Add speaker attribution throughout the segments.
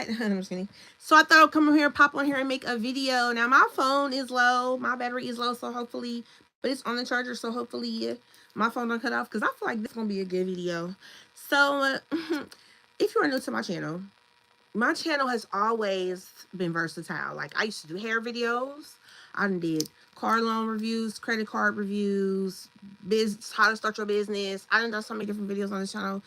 Speaker 1: that. I'm just kidding. So I thought I'd come over here, pop on here, and make a video. Now my phone is low, my battery is low, so hopefully, but it's on the charger, so hopefully my phone don't cut off because I feel like this is gonna be a good video. So if you are new to my channel has always been versatile. Like I used to do hair videos. I did car loan reviews, credit card reviews, business, how to start your business. I done so many different videos on this channel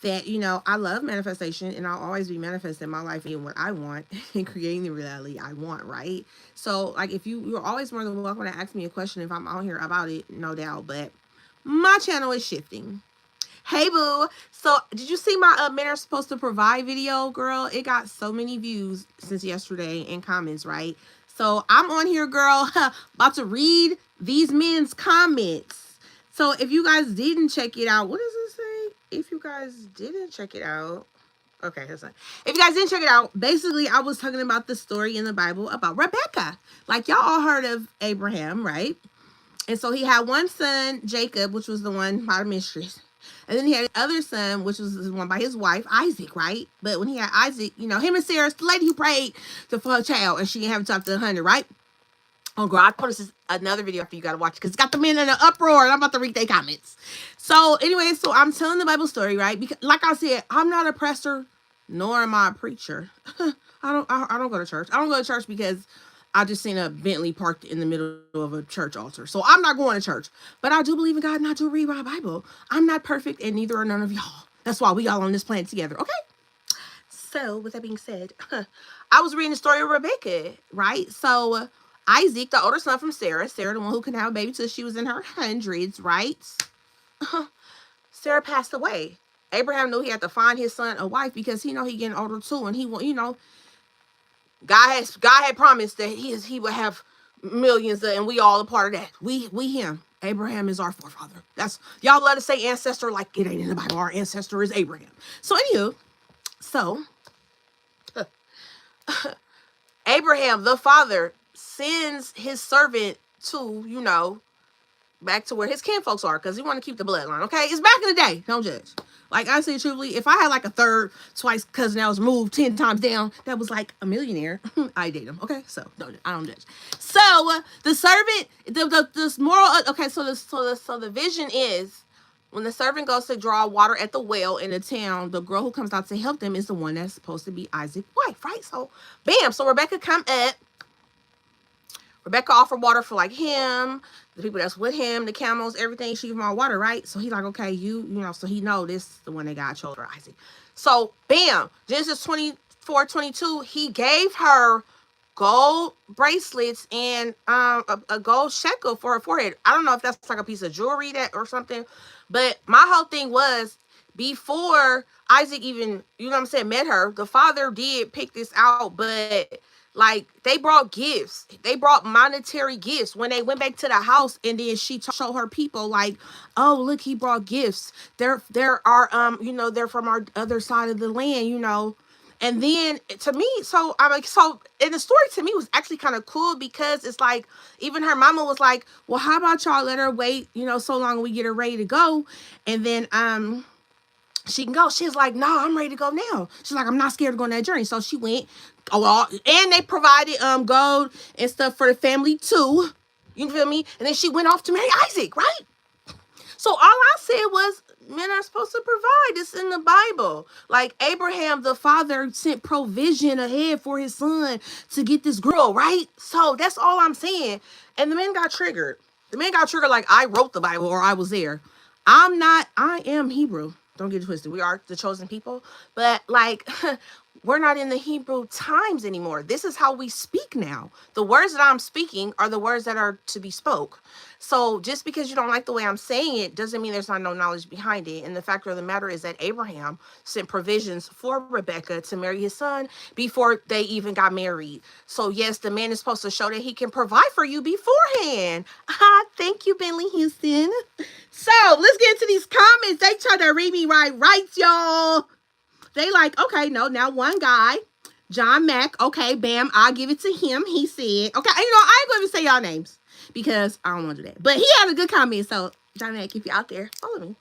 Speaker 1: that, I love manifestation and I'll always be manifesting my life and what I want and creating the reality I want, right? So like if you're always more than welcome to ask me a question if I'm on here about it, no doubt. But my channel is shifting. Hey boo. So did you see my Men Are Supposed to Provide video, girl? It got so many views since yesterday and comments, right? So I'm on here, girl, about to read these men's comments. So if you guys didn't check it out, what does it say? If you guys didn't check it out, okay, that's not. If you guys didn't check it out, basically I was talking about the story in the Bible about Rebecca. Like y'all all heard of Abraham, right? And so he had one son, Jacob, which was the one by the mistress. And then he had the other son, which was the one by his wife, Isaac, right? But when he had Isaac, him and Sarah, the lady who prayed for her child, and she didn't have to talk to 100, right? Oh, girl, I posted another video after you got to watch it because it's got the men in an uproar, and I'm about to read their comments. So, anyway, so I'm telling the Bible story, right? Because, like I said, I'm not a pastor, nor am I a preacher. I don't go to church. I don't go to church because I just seen a Bentley parked in the middle of a church altar. So I'm not going to church. But I do believe in God and I do read my Bible. I'm not perfect and neither are none of y'all. That's why we all on this planet together, okay? So with that being said, I was reading the story of Rebecca, right? So Isaac, the older son from Sarah, the one who couldn't have a baby till she was in her hundreds, right? Sarah passed away. Abraham knew he had to find his son a wife because he getting older too. And he, God had promised that he would have millions, and we all a part of that. We him. Abraham is our forefather. That's y'all let us say ancestor like it ain't in the Bible. Our ancestor is Abraham. So anywho, Abraham, the father, sends his servant to, back to where his kinfolks are because he want to keep the bloodline. Okay, it's back in the day. Don't judge. Like I say, truthfully, if I had like a third, twice cousin that was moved 10 times down, that was like a millionaire, I date him. Okay, so I don't judge. So the servant, the moral. Okay, so the vision is when the servant goes to draw water at the well in the town, the girl who comes out to help them is the one that's supposed to be Isaac's wife, right? So, bam. So Rebecca come up. Rebecca offered water for like him, the people that's with him, the camels, everything. She gave him all water, right? So he like, okay, so he know this is the one that God chose for Isaac. So bam, Genesis 24:22, he gave her gold bracelets and a gold shekel for her forehead. I don't know if that's like a piece of jewelry that or something, but my whole thing was before Isaac even, met her, the father did pick this out, but like they brought gifts. They brought monetary gifts when they went back to the house, and then she showed her people like, oh look, he brought gifts. They're they're from our other side of the land, And then to me, so I'm like, and the story to me was actually kind of cool because it's like even her mama was like, well, how about y'all let her wait, so long we get her ready to go, and then she can go. She's like, no, I'm ready to go now. She's like, I'm not scared to go on that journey. So she went. Oh, well, and they provided gold and stuff for the family too. You feel me? And then she went off to marry Isaac, right? So all I said was, men are supposed to provide. This in the Bible. Like Abraham, the father, sent provision ahead for his son to get this girl, right? So that's all I'm saying. And the men got triggered. The men got triggered like I wrote the Bible or I was there. I am Hebrew. Don't get it twisted. We are the chosen people. But like, we're not in the Hebrew times anymore. This is how we speak now. The words that I'm speaking are the words that are to be spoke. So just because you don't like the way I'm saying it doesn't mean there's not no knowledge behind it. And the fact of the matter is that Abraham sent provisions for Rebecca to marry his son before they even got married. So yes, the man is supposed to show that he can provide for you beforehand. Thank you, Bentley Houston. So let's get into these comments. They try to read me right, y'all. They like, okay, no, now one guy, John Mack, okay, bam, I'll give it to him. He said, okay, I ain't going to say y'all names because I don't want to do that. But he had a good comment, so John Mack, if you're out there, follow me.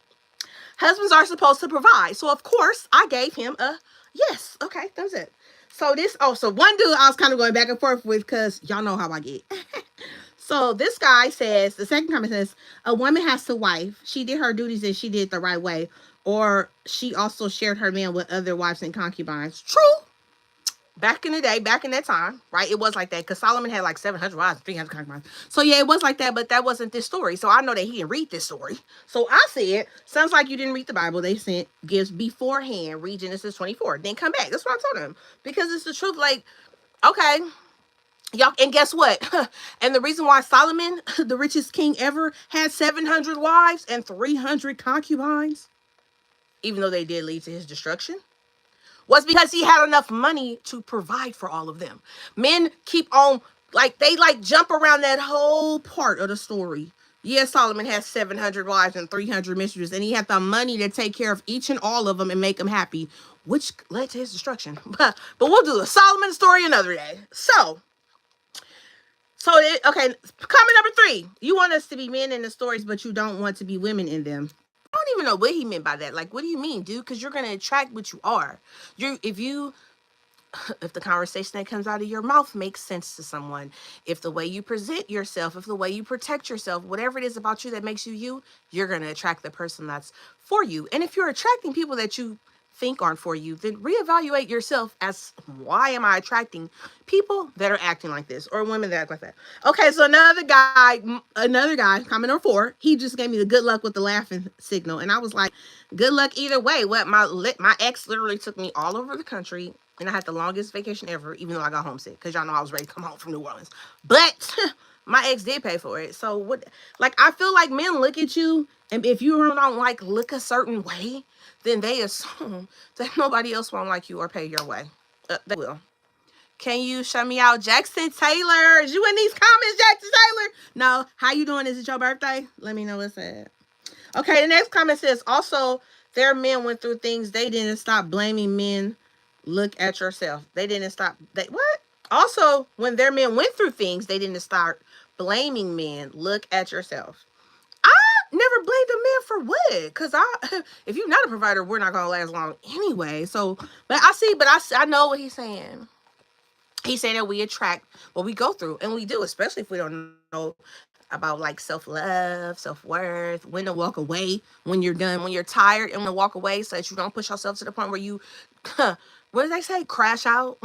Speaker 1: Husbands are supposed to provide. So, of course, I gave him a yes. Okay, that's it. So this, oh, so one dude I was kind of going back and forth with because y'all know how I get. So this guy says, the second comment says, a woman has to wife. She did her duties and she did it the right way. Or she also shared her man with other wives and concubines. True. Back in the day, back in that time, right? It was like that because Solomon had like 700 wives, 300 concubines. So yeah, it was like that, but that wasn't this story. So I know that he didn't read this story. So I said, sounds like you didn't read the Bible. They sent gifts beforehand. Read Genesis 24. Then come back. That's what I told him. Because it's the truth. Like, okay, y'all, and guess what? And the reason why Solomon, the richest king ever, had 700 wives and 300 concubines, even though they did lead to his destruction, was because he had enough money to provide for all of them. Men keep on, like, they like jump around that whole part of the story. Yes, Solomon has 700 wives and 300 mistresses, and he had the money to take care of each and all of them and make them happy, which led to his destruction. But we'll do a Solomon story another day. Okay, comment number 3. You want us to be men in the stories, but you don't want to be women in them. I don't even know what he meant by that. Like, what do you mean, dude? Because you're going to attract what you are. If the conversation that comes out of your mouth makes sense to someone, if the way you present yourself, if the way you protect yourself, whatever it is about you that makes you, you're going to attract the person that's for you. And if you're attracting people that you think aren't for you, then reevaluate yourself as, why am I attracting people that are acting like this or women that act like that? Okay, so another guy, comment number 4, he just gave me the good luck with the laughing signal. And I was like, good luck either way. What, my ex literally took me all over the country, and I had the longest vacation ever, even though I got homesick, because y'all know I was ready to come home from New Orleans. But my ex did pay for it. So what, like, I feel like men look at you, and if you don't like look a certain way, then they assume that nobody else won't like you or pay your way. They will. Can you shout me out, Jackson Taylor? Is you in these comments, Jackson Taylor? No. How you doing? Is it your birthday? Let me know what's that. Okay, the next comment says, also, their men went through things. They didn't stop blaming men. Look at yourself. They didn't stop. What? Also, when their men went through things, they didn't start blaming men. Look at yourself. I never blamed a man for what? Because if you're not a provider, we're not gonna last long anyway. So, but I know what he's saying. He's saying that we attract what we go through, and we do, especially if we don't know about like self-love, self-worth, when to walk away when you're done, when you're tired, and when to walk away so that you don't push yourself to the point where you, what did they say? Crash out.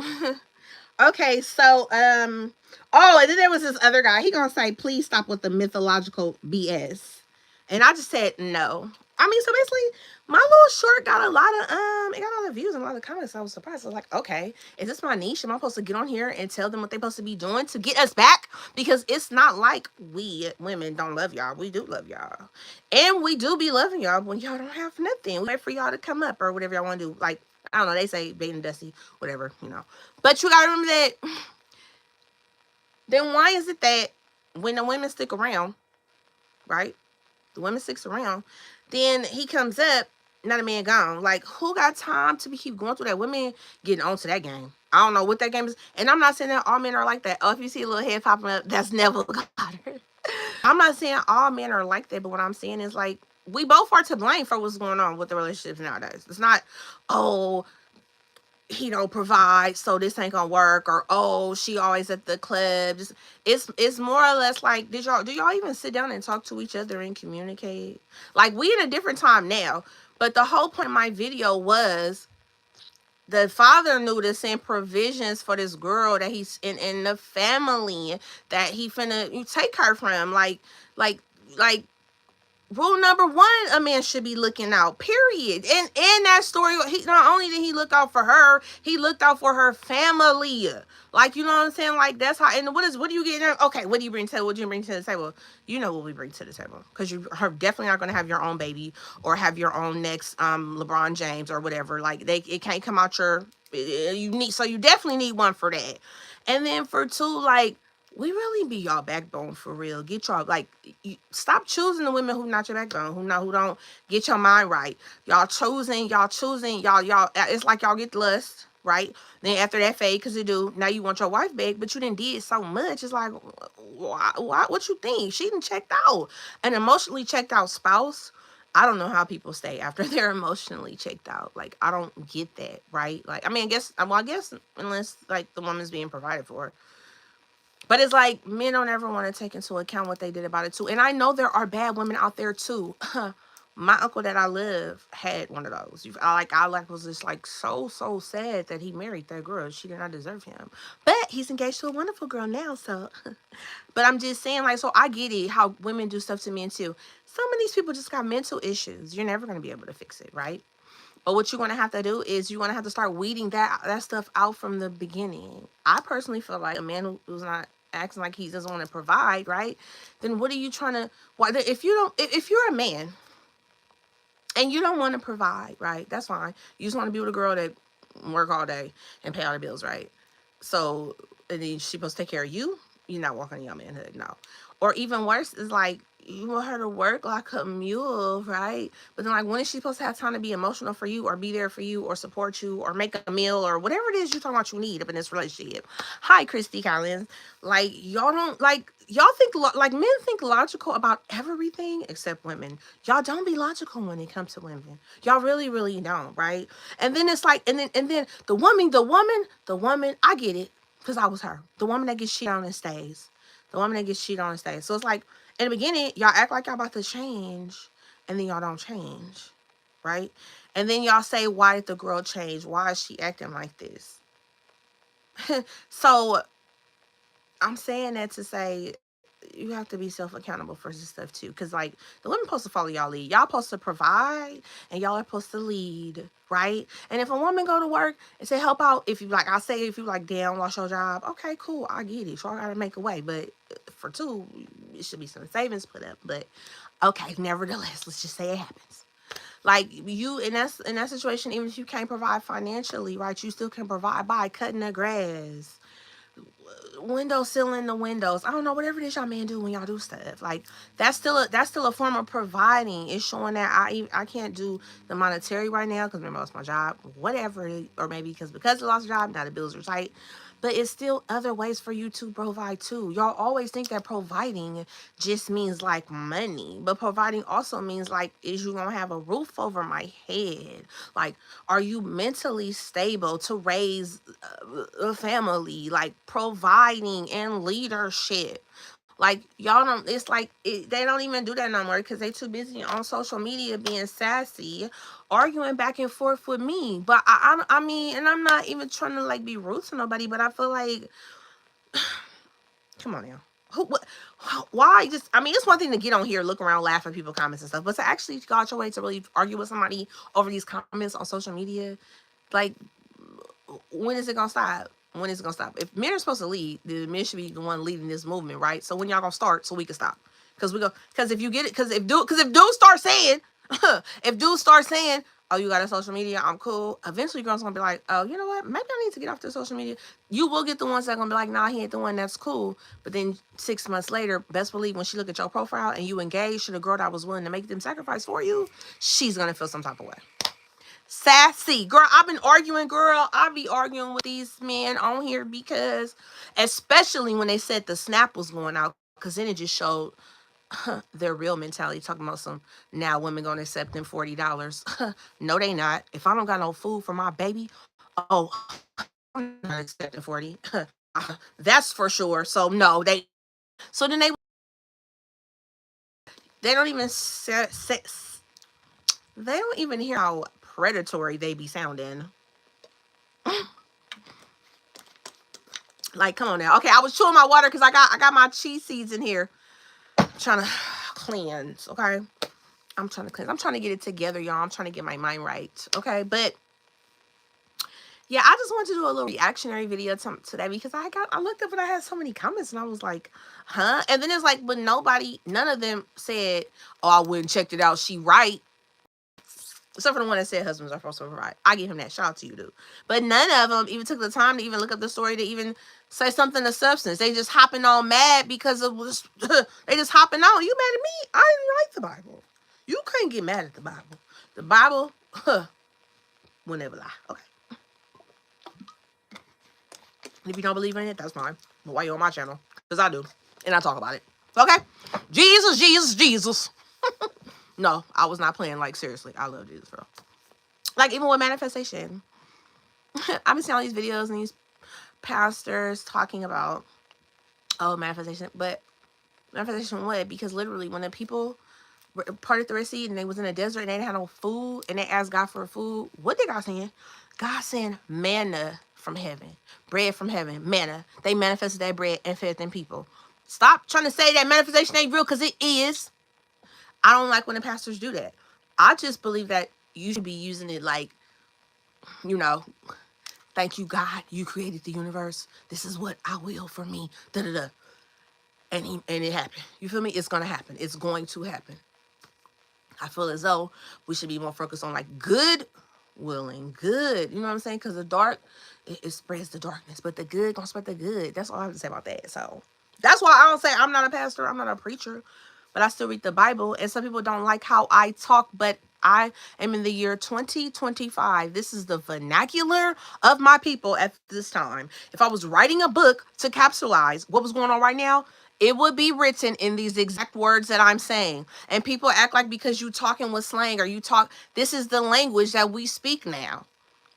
Speaker 1: Okay, so, oh, and then there was this other guy. He gonna say, please stop with the mythological BS. And I just said, no. I mean, so basically, my little short got a lot of, it got a lot of views and a lot of comments. I was surprised. I was like, okay, is this my niche? Am I supposed to get on here and tell them what they're supposed to be doing to get us back? Because it's not like we women don't love y'all. We do love y'all. And we do be loving y'all when y'all don't have nothing. We wait for y'all to come up or whatever y'all want to do. Like, I don't know, they say bait and dusty, whatever, you know. But you gotta remember that, then why is it that when the women stick around, right? The women sticks around, then he comes up, not a man gone. Like, who got time to keep going through that? Women getting onto that game. I don't know what that game is. And I'm not saying that all men are like that. Oh, if you see a little head popping up, that's never got her. I'm not saying all men are like that, but what I'm saying is, like, we both are to blame for what's going on with the relationships nowadays. It's not, oh, he don't provide, so this ain't gonna work, or oh, she always at the club. Just, it's more or less like, do y'all even sit down and talk to each other and communicate? Like, we in a different time now, but the whole point of my video was the father knew to send provisions for this girl that he's in the family that he finna take her from. Like rule number 1, a man should be looking out, period. And in that story, he not only did he look out for her, he looked out for her family. Like, you know what I'm saying? Like, that's how, and what do you get? Okay, what do you bring to the table? What do you bring to the table? You know what we bring to the table. Because you are definitely not going to have your own baby or have your own next LeBron James or whatever. Like, it can't come out so you definitely need one for that. And then for 2, like, we really be y'all backbone for real. Get y'all, like, stop choosing the women who not your backbone, who don't get your mind right. Y'all choosing, y'all, it's like y'all get lust, right? Then after that fade, because you do, now you want your wife back, but you didn't did so much. It's like, why, what you think? She didn't checked out. An emotionally checked out spouse I don't know how people stay after they're emotionally checked out. Like, I don't get that, right? Like, I mean, I guess unless like the woman's being provided for. But it's like men don't ever want to take into account what they did about it too. And I know there are bad women out there too. My uncle that I love had one of those. I was just like so sad that he married that girl. She did not deserve him. But he's engaged to a wonderful girl now, so but I'm just saying, like, so I get it how women do stuff to men too. Some of these people just got mental issues. You're never gonna be able to fix it, right? But what you're gonna have to do is you're gonna have to start weeding that stuff out from the beginning. I personally feel like a man who's not acting like he doesn't want to provide, right? Then what are you trying to? Why if you don't? If you're a man and you don't want to provide, right? That's fine. You just want to be with a girl that work all day and pay all the bills, right? So and then she's supposed to take care of you. You're not walking in your manhood, no. Or even worse is like you want her to work like a mule, right? But then like when is she supposed to have time to be emotional for you or be there for you or support you or make a meal or whatever it is you're talking about you need up in this relationship? Hi, Christy Collins. Like y'all don't like y'all think like men think logical about everything except women. Y'all don't be logical when it comes to women. Y'all really don't, right? And then it's like and then the woman, I get it because I was her. The woman that gets cheated on and stays. The woman that gets cheated on and stays. So it's like in the beginning, y'all act like y'all about to change, and then y'all don't change, right? And then y'all say, why did the girl change? Why is she acting like this? So I'm saying that to say you have to be self-accountable for this stuff too. Cause like the women supposed to follow y'all lead. Y'all supposed to provide and y'all are supposed to lead, right? And if a woman go to work and say help out, if you like, I say if you like damn lost your job, okay, cool, I get it. So I gotta make a way. But for two, it should be some savings put up. But okay, nevertheless, let's just say it happens. Like you in that situation, even if you can't provide financially, right, you still can provide by cutting the grass, window sealing the windows. I don't know, whatever it is y'all men do when y'all do stuff. Like that's still a form of providing. It's showing that I can't do the monetary right now because remember I lost my job, whatever, or maybe because I lost a job, now the bills are tight. But it's still other ways for you to provide too. Y'all always think that providing just means like money, but providing also means like, is you gonna have a roof over my head? Like, are you mentally stable to raise a family? Like, providing and leadership. Like y'all don't. It's like they don't even do that no more because they too busy on social media being sassy, arguing back and forth with me. But I mean, and I'm not even trying to like be rude to nobody, but I feel like, come on now. Who, what, why just, I mean, it's one thing to get on here, look around, laugh at people's comments and stuff, but to actually go out your way to really argue with somebody over these comments on social media, like, when is it gonna stop? When is it gonna stop? If men are supposed to lead, the men should be the one leading this movement, right? So when y'all gonna start so we can stop? Because if you get it, if dudes start saying, if dudes start saying, oh, you got a social media, I'm cool. Eventually, girls gonna be like, oh, you know what? Maybe I need to get off the social media. You will get the ones that gonna be like, nah, he ain't the one. That's cool. But then 6 months later, best believe when she look at your profile and you engaged to the girl that was willing to make them sacrifice for you, she's gonna feel some type of way. Sassy girl, I've been arguing, girl. I be arguing with these men on here because, especially when they said the snap was going out, because then it just showed their real mentality. Talking about some now women gonna accept them $40. No, they not. If I don't got no food for my baby, oh, I'm not accepting 40. That's for sure. So no, so then they don't even they don't even hear how predatory they be sounding. Like, come on now. Okay, I was chewing my water because I got my cheese seeds in here. I'm trying to cleanse. Okay, I'm trying to cleanse. I'm trying to get it together, y'all. I'm trying to get my mind right. Okay, but yeah, I just wanted to do a little reactionary video today because I looked up and I had so many comments and I was like, huh? And then it's like, but none of them said, oh, I wouldn't checked it out. She right. Except for the one that said husbands are supposed to provide. I give him that. Shout out to you, dude. But none of them even took the time to even look up the story to even say something of substance. They just hopping on mad because it was, they just hopping on. You mad at me? I didn't write the Bible. You can't get mad at the Bible. The Bible will never lie. Okay. If you don't believe in it, that's fine. But why you on my channel? Because I do. And I talk about it. Okay? Jesus, Jesus, Jesus. No, I was not playing. Like, seriously, I love Jesus, bro. Like, even with manifestation. I've been seeing all these videos and these pastors talking about, oh, manifestation. But manifestation what? Because literally, when the people parted the Red Sea and they was in a desert and they didn't have no food and they asked God for food, what did God send? God sent manna from heaven, bread from heaven, manna. They manifested that bread and fed them people. Stop trying to say that manifestation ain't real, because it is. I don't like when the pastors do that. I just believe that you should be using it like, you know, thank you, God, you created the universe. This is what I will for me. Da da da. And it happened. You feel me? It's gonna happen. It's going to happen. I feel as though we should be more focused on like good willing, good. You know what I'm saying? Because the dark, it spreads the darkness, but the good gonna spread the good. That's all I have to say about that. So that's why I don't say I'm not a pastor, I'm not a preacher, but I still read the Bible. And some people don't like how I talk, but I am in the year 2025. This is the vernacular of my people at this time. If I was writing a book to capsulize what was going on right now, it would be written in these exact words that I'm saying. And people act like because you talking with slang or you talk, this is the language that we speak now.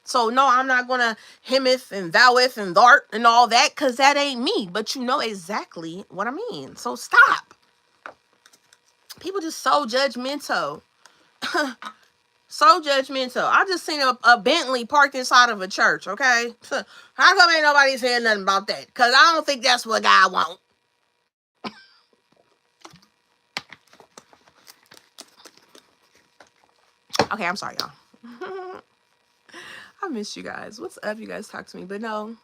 Speaker 1: So no, I'm not gonna himeth and thoueth and thart and all that, because that ain't me. But you know exactly what I mean. So stop. People just so judgmental. So judgmental. I just seen a Bentley parked inside of a church, okay? How come ain't nobody saying nothing about that? Because I don't think that's what God wants. Okay, I'm sorry, y'all. I miss you guys. What's up? You guys talk to me. But no.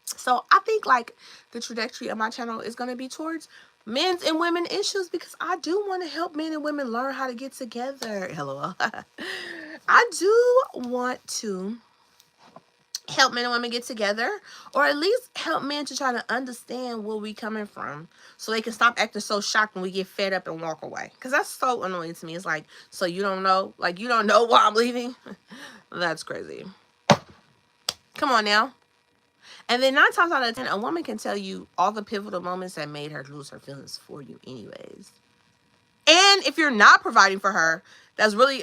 Speaker 1: So I think like the trajectory of my channel is going to be towards men's and women issues, because I do want to help men and women learn how to get together. Hello. I do want to help men and women get together, or at least help men to try to understand where we coming from, so they can stop acting so shocked when we get fed up and walk away. Because that's so annoying to me. It's like, so you don't know, like, you don't know why I'm leaving. That's crazy. Come on now. And then 9 times out of 10, a woman can tell you all the pivotal moments that made her lose her feelings for you anyways. And if you're not providing for her, that's really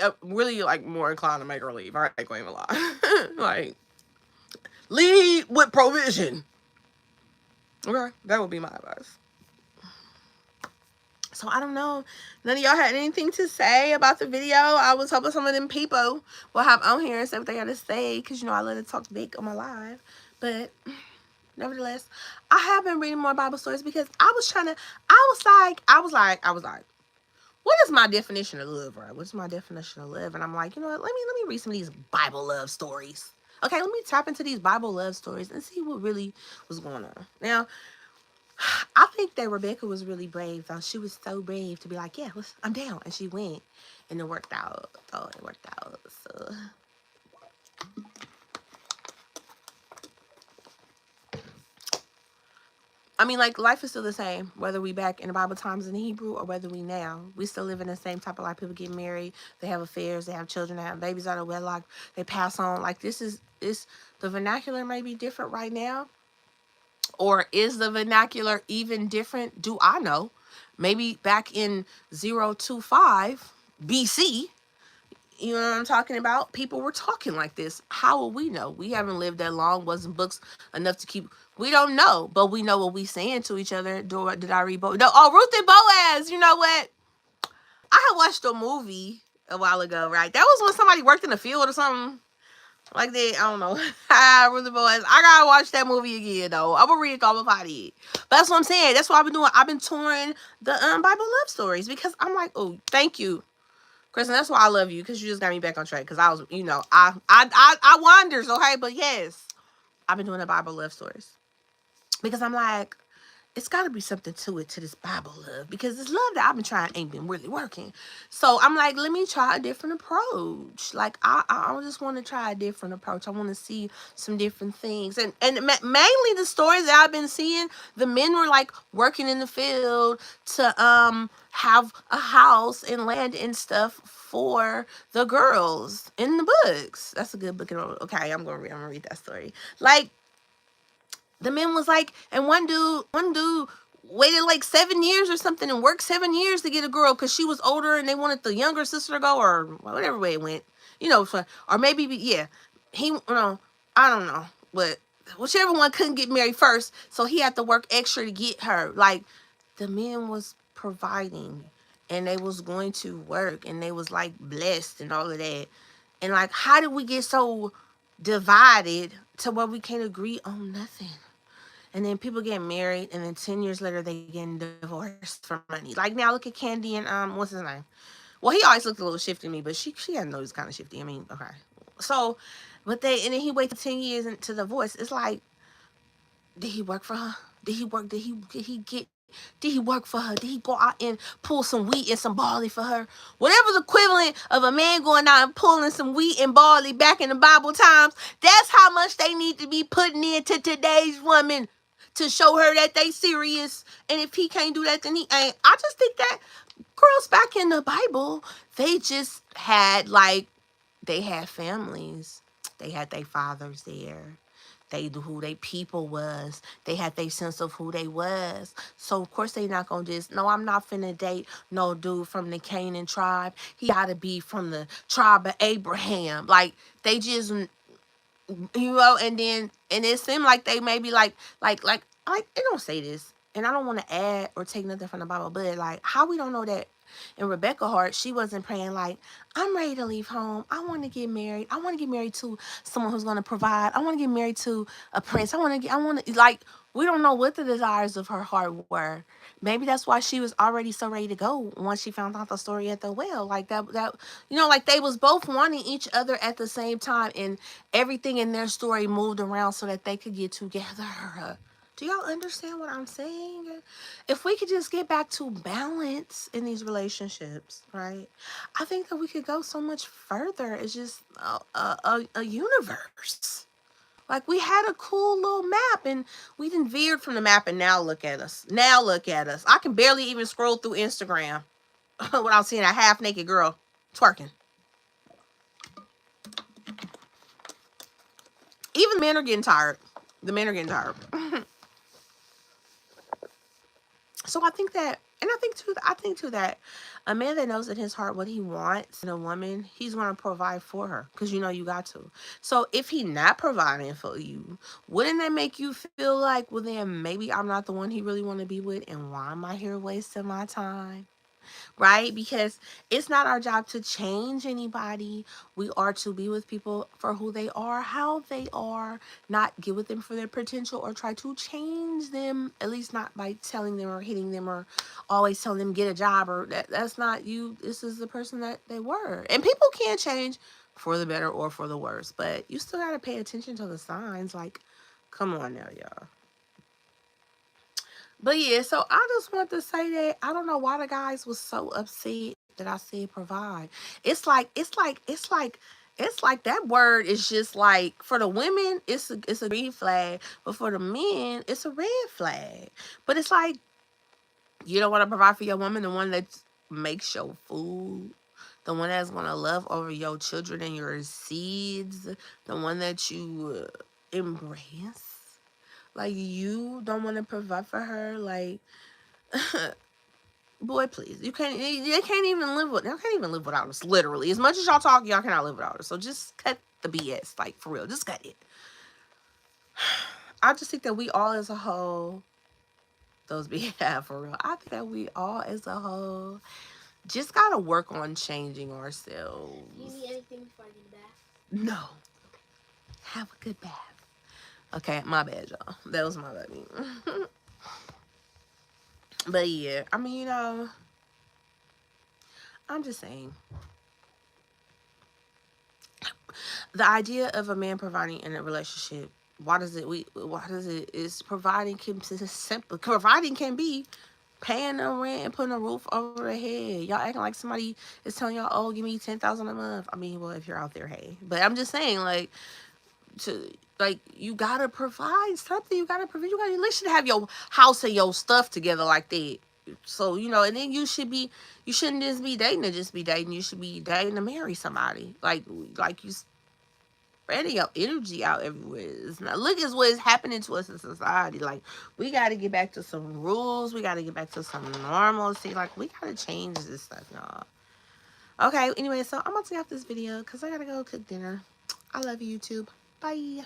Speaker 1: like more inclined to make her leave. I ain't going to lie. Like, lead with provision. Okay, that would be my advice. So I don't know. None of y'all had anything to say about the video. I was hoping some of them people will have on here and say what they got to say, because, you know, I let it talk big on my live. But nevertheless, I have been reading more Bible stories, because I was like, what is my definition of love, right? What's my definition of love? And I'm like, you know what? Let me read some of these Bible love stories. Okay, let me tap into these Bible love stories and see what really was going on. Now, I think that Rebecca was really brave, though. She was so brave to be like, yeah, I'm down. And she went, and it worked out. Oh, it worked out. So I mean, like, life is still the same, whether we back in the Bible times in Hebrew or whether we now. We still live in the same type of life. People get married, they have affairs, they have children, they have babies out of wedlock, they pass on. Like, the vernacular may be different right now. Or is the vernacular even different? Do I know? Maybe back in 025 BC, you know what I'm talking about? People were talking like this. How will we know? We haven't lived that long. Wasn't books enough to keep. We don't know, but we know what we saying to each other. Did I read Boaz? No. Oh, Ruth and Boaz. You know what? I had watched a movie a while ago, right? That was when somebody worked in the field or something like that. I don't know. Ruth and Boaz. I gotta watch that movie again, though. I'm gonna read it all about it. But that's what I'm saying. That's what I've been doing. I've been touring the Bible love stories, because I'm like, oh, thank you, Kristen. That's why I love you, because you just got me back on track. Because I was, you know, I wonders, okay? But yes, I've been doing the Bible love stories, because I'm like, it's got to be something to it, to this Bible love, because this love that I've been trying ain't been really working. So I'm like, let me try a different approach. Like, I just want to try a different approach. I want to see some different things. And mainly the stories that I've been seeing, the men were like working in the field to have a house and land and stuff for the girls in the books. That's a good book. Okay, I'm gonna read that story. Like, the men was like, and one dude waited like 7 years or something and worked 7 years to get a girl because she was older and they wanted the younger sister to go, or whatever way it went. Or maybe, yeah, I don't know, but whichever one couldn't get married first, so he had to work extra to get her. Like, the man was providing, and they was going to work, and they was like blessed and all of that. And like, how did we get so divided to where we can't agree on nothing? And then people get married, and then 10 years later they get divorced for money. Like, now look at Candy and what's his name? Well, he always looked a little shifty to me, but she had know he was kind of shifty. I mean, okay. So, but and then he waited 10 years into the divorce. It's like, did he work for her? Did he work? Did he work for her? Did he go out and pull some wheat and some barley for her? Whatever's equivalent of a man going out and pulling some wheat and barley back in the Bible times, that's how much they need to be putting into today's woman to show her that they serious. And if he can't do that, then he ain't. I just think that girls back in the Bible, they just had they had families. They had their fathers there. They knew who they people was. They had their sense of who they was. So of course they not gonna just, no, I'm not finna date no dude from the Canaan tribe. He gotta be from the tribe of Abraham. Like, they just, and it seemed like they maybe it don't say this, and I don't want to add or take nothing from the Bible, but like, how we don't know that in Rebecca heart, she wasn't praying like, I'm ready to leave home. I want to get married. I want to get married to someone who's going to provide. I want to get married to a prince. Like, we don't know what the desires of her heart were. Maybe that's why she was already so ready to go once she found out the story at the well. Like, like they was both wanting each other at the same time, and everything in their story moved around so that they could get together. Do y'all understand what I'm saying? If we could just get back to balance in these relationships, right? I think that we could go so much further. It's just a universe. Like, we had a cool little map, and we didn't veered from the map, and now look at us. Now look at us. I can barely even scroll through Instagram without seeing a half-naked girl twerking. Even men are getting tired. The men are getting tired. So I think that, and I think too that a man that knows in his heart what he wants in a woman, he's gonna provide for her, because you got to. So if he not providing for you, wouldn't that make you feel like, well, then maybe I'm not the one he really want to be with, and why am I here wasting my time? Right? Because it's not our job to change anybody. We are to be with people for who they are, how they are, not get with them for their potential or try to change them, at least not by telling them or hitting them or always telling them get a job, or that's not you. This is the person that they were. And people can change for the better or for the worse, but you still got to pay attention to the signs. Like, come on now, y'all. But yeah, so I just want to say that I don't know why the guys was so upset that I said provide. It's like that word is just like, for the women, it's a green flag, but for the men, it's a red flag. But it's like, you don't want to provide for your woman, the one that makes your food, the one that's gonna love over your children and your seeds, the one that you embrace. Like, you don't want to provide for her, like, boy, please. They can't even live without us, literally. As much as y'all talk, y'all cannot live without us. So just cut the BS, like, for real. Just cut it. I just think that we all as a whole, those BS for real. I think that we all as a whole just gotta work on changing ourselves.
Speaker 2: Do you need anything before I get a bath?
Speaker 1: No. Have a good bath. Okay, my bad, y'all. That was my baby. But yeah, I mean, I'm just saying, the idea of a man providing in a relationship, is providing can simple. Providing can be paying the rent and putting a roof over their head. Y'all acting like somebody is telling y'all, oh, give me 10,000 a month. I mean, well, if you're out there, hey. But I'm just saying, like, you gotta provide something. You gotta provide. You gotta at least have your house and your stuff together like that. So, and then you shouldn't just be dating to just be dating. You should be dating to marry somebody. Like you. spreading your energy out everywhere. Now look at what is happening to us in society. Like, we got to get back to some rules. We got to get back to some normalcy. Like, we got to change this stuff, y'all. Okay, anyway, so I'm about to get off this video because I got to go cook dinner. I love you, YouTube. Bye.